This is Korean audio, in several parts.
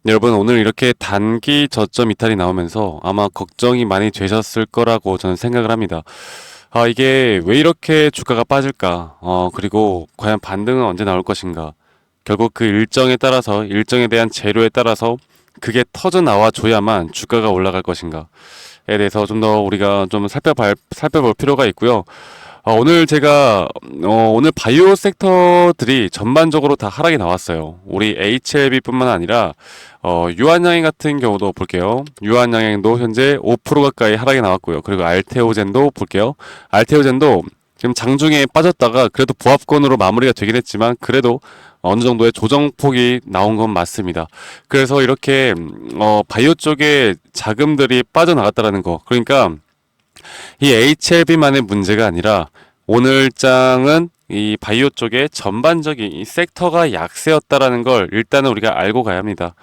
네, 여러분, 오늘 이렇게 단기 저점 이탈이 나오면서 아마 걱정이 많이 되셨을 거라고 저는 생각을 합니다. 이게 왜 이렇게 주가가 빠질까? 그리고 과연 반등은 언제 나올 것인가? 결국 그 일정에 따라서, 일정에 대한 재료에 따라서 그게 터져 나와 줘야만 주가가 올라갈 것인가에 대해서 좀 더 우리가 좀 살펴볼 필요가 있고요. 오늘 제가 오늘 바이오 섹터들이 전반적으로 다 하락이 나왔어요. 우리 HLB뿐만 아니라 유한양행 같은 경우도 볼게요. 유한양행도 현재 5% 가까이 하락이 나왔고요. 그리고 알테오젠도 볼게요. 알테오젠도 지금 장중에 빠졌다가 그래도 보합권으로 마무리가 되긴 했지만 그래도 어느 정도의 조정폭이 나온 건 맞습니다. 그래서 이렇게 바이오 쪽에 자금들이 빠져나갔다라는 거. 그러니까 이 HLB만의 문제가 아니라 오늘 장은 이 바이오 쪽에 전반적인 이 섹터가 약세였다라는 걸 일단은 우리가 알고 가야 합니다.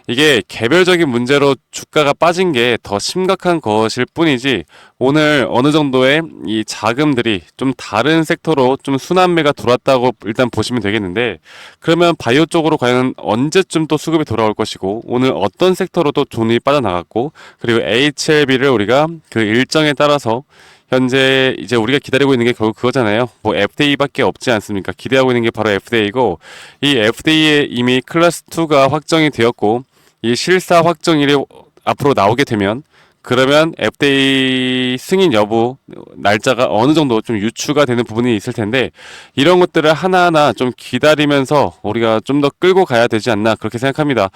이게 개별적인 문제로 주가가 빠진 게 더 심각한 것일 뿐이지 오늘 어느 정도의 이 자금들이 좀 다른 섹터로 좀 순환매가 돌았다고 일단 보시면 되겠는데 그러면 바이오 쪽으로 과연 언제쯤 또 수급이 돌아올 것이고 오늘 어떤 섹터로 또 돈이 빠져나갔고 그리고 HLB를 우리가 그 일정에 따라서 현재 이제 우리가 기다리고 있는 게 결국 그거잖아요. 뭐 FDA밖에 없지 않습니까? 기대하고 있는 게 바로 FDA고 이 FDA에 이미 클래스 2가 확정이 되었고 이 실사 확정일이 앞으로 나오게 되면 그러면 FDA 승인 여부 날짜가 어느 정도 좀 유추가 되는 부분이 있을 텐데 이런 것들을 하나하나 좀 기다리면서 우리가 좀 더 끌고 가야 되지 않나 그렇게 생각합니다.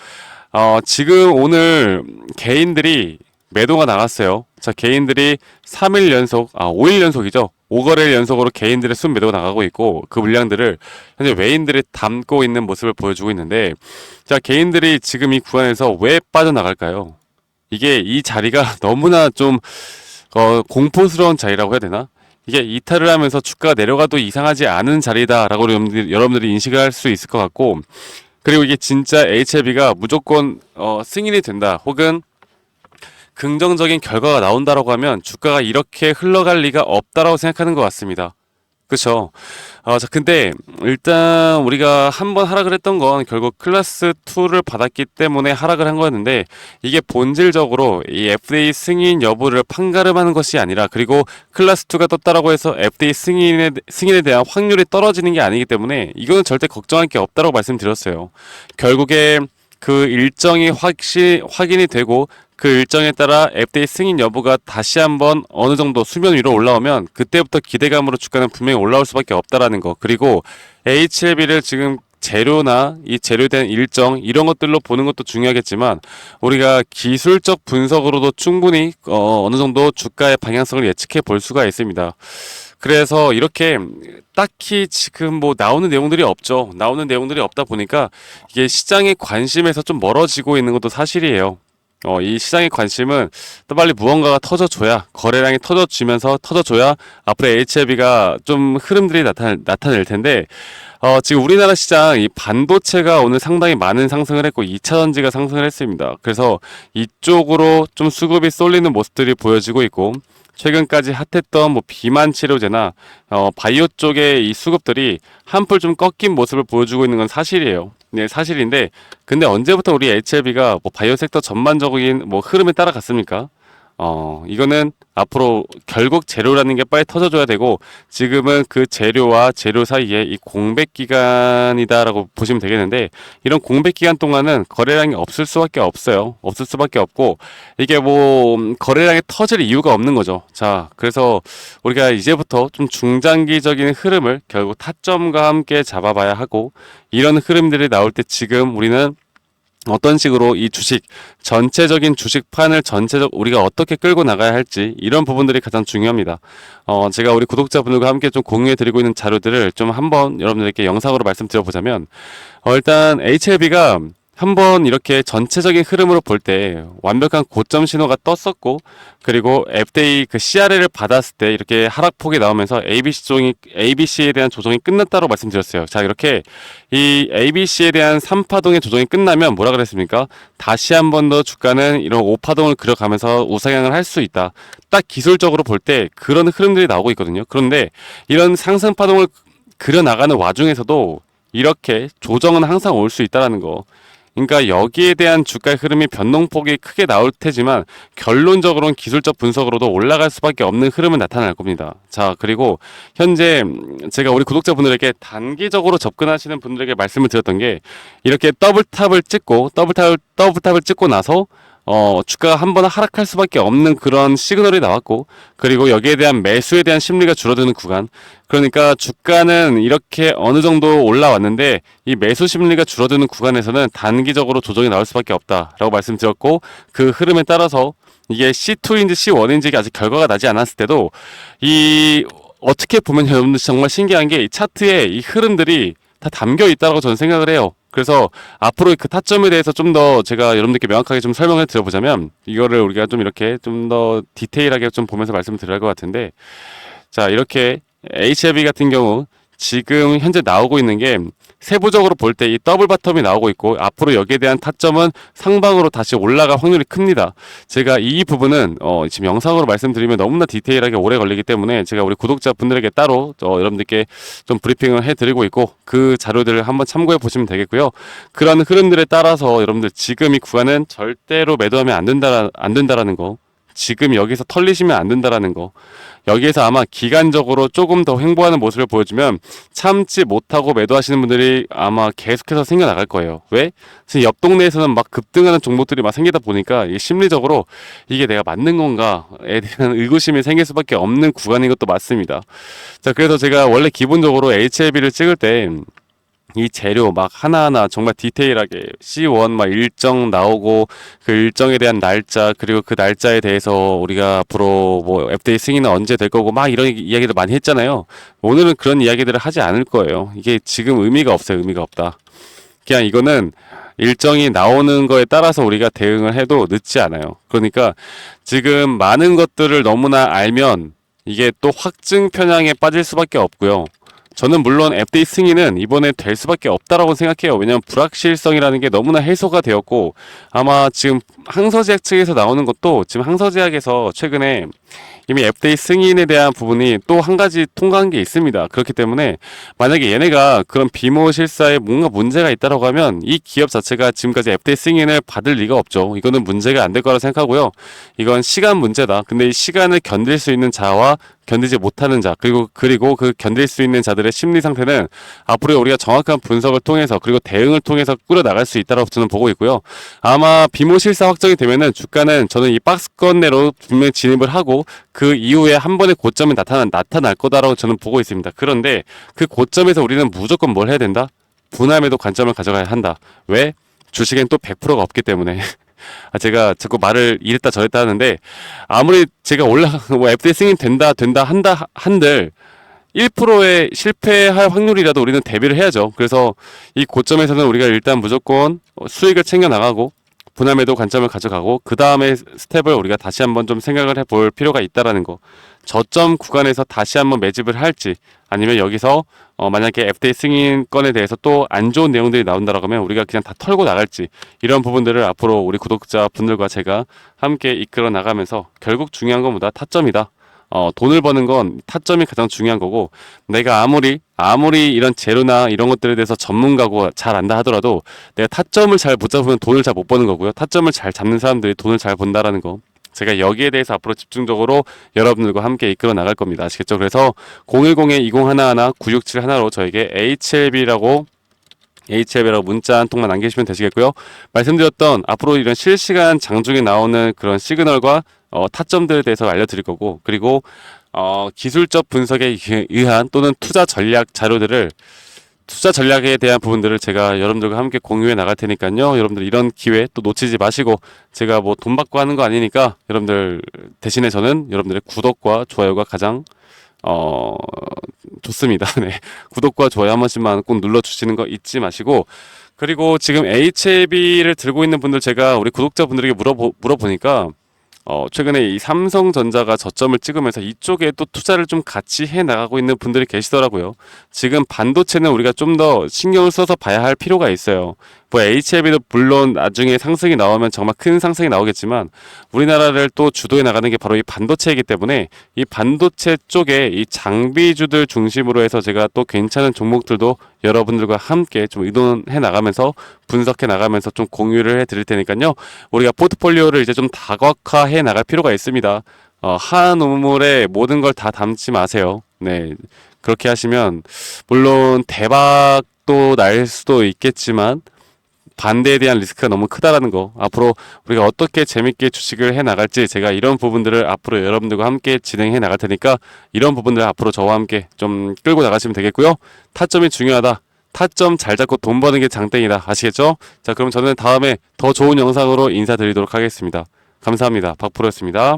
지금 오늘 개인들이 매도가 나갔어요. 자, 개인들이 3일 연속, 5일 연속이죠. 5거래일 연속으로 개인들의 순 매도가 나가고 있고 그 물량들을 현재 외인들이 담고 있는 모습을 보여주고 있는데 자, 개인들이 지금 이 구간에서 왜 빠져나갈까요? 이게 이 자리가 너무나 좀 공포스러운 자리라고 해야 되나? 이게 이탈을 하면서 주가가 내려가도 이상하지 않은 자리다라고 여러분들이 인식을 할 수 있을 것 같고 그리고 이게 진짜 HLB가 무조건 승인이 된다 혹은 긍정적인 결과가 나온다라고 하면 주가가 이렇게 흘러갈 리가 없다라고 생각하는 것 같습니다. 그쵸? 자, 근데 일단 우리가 한번 하락을 했던 건 결국 클래스 2를 받았기 때문에 하락을 한 거였는데 이게 본질적으로 이 FDA 승인 여부를 판가름하는 것이 아니라 그리고 클래스 2가 떴다라고 해서 FDA 승인에 대한 확률이 떨어지는 게 아니기 때문에 이거는 절대 걱정할 게 없다라고 말씀드렸어요. 결국에 그 일정이 확인이 되고 그 일정에 따라 FDA 승인 여부가 다시 한번 어느 정도 수면 위로 올라오면 그때부터 기대감으로 주가는 분명히 올라올 수밖에 없다라는 거. 그리고 HLB를 지금 재료나 이 재료에 대한 일정 이런 것들로 보는 것도 중요하겠지만 우리가 기술적 분석으로도 충분히 어느 정도 주가의 방향성을 예측해 볼 수가 있습니다. 그래서 이렇게 딱히 지금 뭐 나오는 내용들이 없죠. 나오는 내용들이 없다 보니까 이게 시장의 관심에서 좀 멀어지고 있는 것도 사실이에요. 이 시장의 관심은 또 빨리 무언가가 터져줘야 거래량이 터져줘야 앞으로 HLB가 좀 흐름들이 나타낼 텐데 지금 우리나라 시장 이 반도체가 오늘 상당히 많은 상승을 했고 2차 전지가 상승을 했습니다. 그래서 이쪽으로 좀 수급이 쏠리는 모습들이 보여지고 있고 최근까지 핫했던 뭐 비만 치료제나 바이오 쪽의 이 수급들이 한풀 좀 꺾인 모습을 보여주고 있는 건 사실이에요. 네, 사실인데 근데 언제부터 우리 HLB가 뭐 바이오 섹터 전반적인 뭐 흐름에 따라갔습니까? 이거는 앞으로 결국 재료라는 게 빨리 터져줘야 되고 지금은 그 재료와 재료 사이에 이 공백 기간이다라고 보시면 되겠는데 이런 공백 기간 동안은 거래량이 없을 수밖에 없어요. 없을 수밖에 없고 이게 뭐 거래량이 터질 이유가 없는 거죠. 자, 그래서 우리가 이제부터 좀 중장기적인 흐름을 결국 타점과 함께 잡아봐야 하고 이런 흐름들이 나올 때 지금 우리는 어떤 식으로 이 주식 전체적인 주식판을 우리가 어떻게 끌고 나가야 할지 이런 부분들이 가장 중요합니다. 제가 우리 구독자분들과 함께 좀 공유해 드리고 있는 자료들을 좀 한번 여러분들께 영상으로 말씀드려 보자면 일단 HLB가 한번 이렇게 전체적인 흐름으로 볼 때 완벽한 고점 신호가 떴었고 그리고 FDA 그 CRL을 받았을 때 이렇게 하락폭이 나오면서 ABC에 대한 조정이 끝났다고 말씀드렸어요. 자, 이렇게 이 ABC에 대한 3파동의 조정이 끝나면 뭐라 그랬습니까? 다시 한 번 더 주가는 이런 5파동을 그려가면서 우상향을 할 수 있다. 딱 기술적으로 볼 때 그런 흐름들이 나오고 있거든요. 그런데 이런 상승파동을 그려나가는 와중에서도 이렇게 조정은 항상 올 수 있다는 거. 그러니까 여기에 대한 주가의 흐름이 변동폭이 크게 나올 테지만 결론적으로는 기술적 분석으로도 올라갈 수밖에 없는 흐름은 나타날 겁니다. 자, 그리고 현재 제가 우리 구독자분들에게 단기적으로 접근하시는 분들에게 말씀을 드렸던 게 이렇게 더블탑을 찍고 더블탑을 찍고 나서 주가가 한 번 하락할 수밖에 없는 그런 시그널이 나왔고, 그리고 여기에 대한 매수에 대한 심리가 줄어드는 구간. 그러니까 주가는 이렇게 어느 정도 올라왔는데 이 매수 심리가 줄어드는 구간에서는 단기적으로 조정이 나올 수밖에 없다라고 말씀드렸고, 그 흐름에 따라서 이게 C2인지 C1인지 아직 결과가 나지 않았을 때도 이 어떻게 보면 여러분들 정말 신기한 게 이 차트에 이 흐름들이 다 담겨 있다고 저는 생각을 해요. 그래서 앞으로 그 타점에 대해서 좀 더 제가 여러분들께 명확하게 좀 설명을 드려보자면, 이거를 우리가 좀 이렇게 좀 더 디테일하게 좀 보면서 말씀을 드려야 할 것 같은데, 자, 이렇게 HLB 같은 경우 지금 현재 나오고 있는 게 세부적으로 볼 때 이 더블 바텀이 나오고 있고, 앞으로 여기에 대한 타점은 상방으로 다시 올라갈 확률이 큽니다. 제가 이 부분은 지금 영상으로 말씀드리면 너무나 디테일하게 오래 걸리기 때문에 제가 우리 구독자분들에게 따로 여러분들께 좀 브리핑을 해드리고 있고, 그 자료들을 한번 참고해 보시면 되겠고요. 그런 흐름들에 따라서 여러분들 지금 이 구간은 절대로 매도하면 안 된다라는 거, 지금 여기서 털리시면 안 된다라는 거, 여기에서 아마 기간적으로 조금 더 횡보하는 모습을 보여주면 참지 못하고 매도하시는 분들이 아마 계속해서 생겨나갈 거예요. 왜? 지금 옆 동네에서는 막 급등하는 종목들이 막 생기다 보니까 이게 심리적으로 이게 내가 맞는 건가에 대한 의구심이 생길 수밖에 없는 구간인 것도 맞습니다. 자, 그래서 제가 원래 기본적으로 HLB를 찍을 때 이 재료 막 하나하나 정말 디테일하게 C1 막 일정 나오고, 그 일정에 대한 날짜, 그리고 그 날짜에 대해서 우리가 앞으로 뭐 FDA 승인은 언제 될 거고 막 이런 이야기들 많이 했잖아요. 오늘은 그런 이야기들을 하지 않을 거예요. 이게 지금 의미가 없어요. 의미가 없다. 그냥 이거는 일정이 나오는 거에 따라서 우리가 대응을 해도 늦지 않아요. 그러니까 지금 많은 것들을 너무나 알면 이게 또 확증 편향에 빠질 수밖에 없고요. 저는 물론 FDA 승인은 이번에 될 수밖에 없다라고 생각해요. 왜냐하면 불확실성이라는 게 너무나 해소가 되었고, 아마 지금 항서제약 측에서 나오는 것도 지금 항서제약에서 최근에 이미 FDA 승인에 대한 부분이 또 한 가지 통과한 게 있습니다. 그렇기 때문에 만약에 얘네가 그런 비모 실사에 뭔가 문제가 있다라고 하면 이 기업 자체가 지금까지 FDA 승인을 받을 리가 없죠. 이거는 문제가 안 될 거라 생각하고요. 이건 시간 문제다. 근데 이 시간을 견딜 수 있는 자와 견디지 못하는 자, 그리고 그 견딜 수 있는 자들의 심리 상태는 앞으로 우리가 정확한 분석을 통해서, 그리고 대응을 통해서 꾸려 나갈 수 있다고 저는 보고 있고요. 아마 비모 실사 확정이 되면은 주가는 저는 이 박스권 내로 분명히 진입을 하고 그 이후에 한 번의 고점이 나타날 거다라고 저는 보고 있습니다. 그런데 그 고점에서 우리는 무조건 뭘 해야 된다? 분할매도 관점을 가져가야 한다. 왜? 주식엔 또 100%가 없기 때문에. 제가 자꾸 말을 이랬다 저랬다 하는데, 아무리 제가 뭐 FDA 승인 된다 한들 1%의 실패할 확률이라도 우리는 대비를 해야죠. 그래서 이 고점에서는 우리가 일단 무조건 수익을 챙겨 나가고 분할매도 관점을 가져가고, 그 다음에 스텝을 우리가 다시 한번 좀 생각을 해볼 필요가 있다라는 거. 저점 구간에서 다시 한번 매집을 할지, 아니면 여기서 만약에 FDA 승인권에 대해서 또 안 좋은 내용들이 나온다라고 하면 우리가 그냥 다 털고 나갈지, 이런 부분들을 앞으로 우리 구독자 분들과 제가 함께 이끌어 나가면서, 결국 중요한 건 뭐다? 타점이다. 돈을 버는 건 타점이 가장 중요한 거고, 내가 아무리 이런 재료나 이런 것들에 대해서 전문가고 잘 안다 하더라도 내가 타점을 잘 못 잡으면 돈을 잘 못 버는 거고요. 타점을 잘 잡는 사람들이 돈을 잘 번다라는 거. 제가 여기에 대해서 앞으로 집중적으로 여러분들과 함께 이끌어 나갈 겁니다. 아시겠죠? 그래서 010-2011-9671로 저에게 HLB라고 문자 한 통만 남기시면 되시겠고요. 말씀드렸던 앞으로 이런 실시간 장중에 나오는 그런 시그널과 타점들에 대해서 알려드릴 거고, 그리고 기술적 분석에 의한 또는 투자 전략에 대한 부분들을 제가 여러분들과 함께 공유해 나갈 테니까요. 여러분들 이런 기회 또 놓치지 마시고, 제가 뭐 돈 받고 하는 거 아니니까 여러분들 대신에 저는 여러분들의 구독과 좋아요가 가장 좋습니다. 네. 구독과 좋아요 한 번씩만 꼭 눌러주시는 거 잊지 마시고, 그리고 지금 HLB를 들고 있는 분들 제가 우리 구독자분들에게 물어보니까 최근에 이 삼성전자가 저점을 찍으면서 이쪽에 또 투자를 좀 같이 해 나가고 있는 분들이 계시더라고요. 지금 반도체는 우리가 좀 더 신경을 써서 봐야 할 필요가 있어요. 뭐 HLB도 물론 나중에 상승이 나오면 정말 큰 상승이 나오겠지만 우리나라를 또 주도해 나가는 게 바로 이 반도체이기 때문에 이 반도체 쪽에 이 장비주들 중심으로 해서 제가 또 괜찮은 종목들도 여러분들과 함께 좀 의논해 나가면서 분석해 나가면서 좀 공유를 해 드릴 테니까요. 우리가 포트폴리오를 이제 좀 다각화해 나갈 필요가 있습니다. 한 우물에 모든 걸 다 담지 마세요. 네. 그렇게 하시면 물론 대박도 날 수도 있겠지만 반대에 대한 리스크가 너무 크다라는 거. 앞으로 우리가 어떻게 재밌게 주식을 해 나갈지 제가 이런 부분들을 앞으로 여러분들과 함께 진행해 나갈 테니까 이런 부분들 앞으로 저와 함께 좀 끌고 나가시면 되겠고요. 타점이 중요하다. 타점 잘 잡고 돈 버는 게 장땡이다. 아시겠죠? 자, 그럼 저는 다음에 더 좋은 영상으로 인사드리도록 하겠습니다. 감사합니다. 박프로였습니다.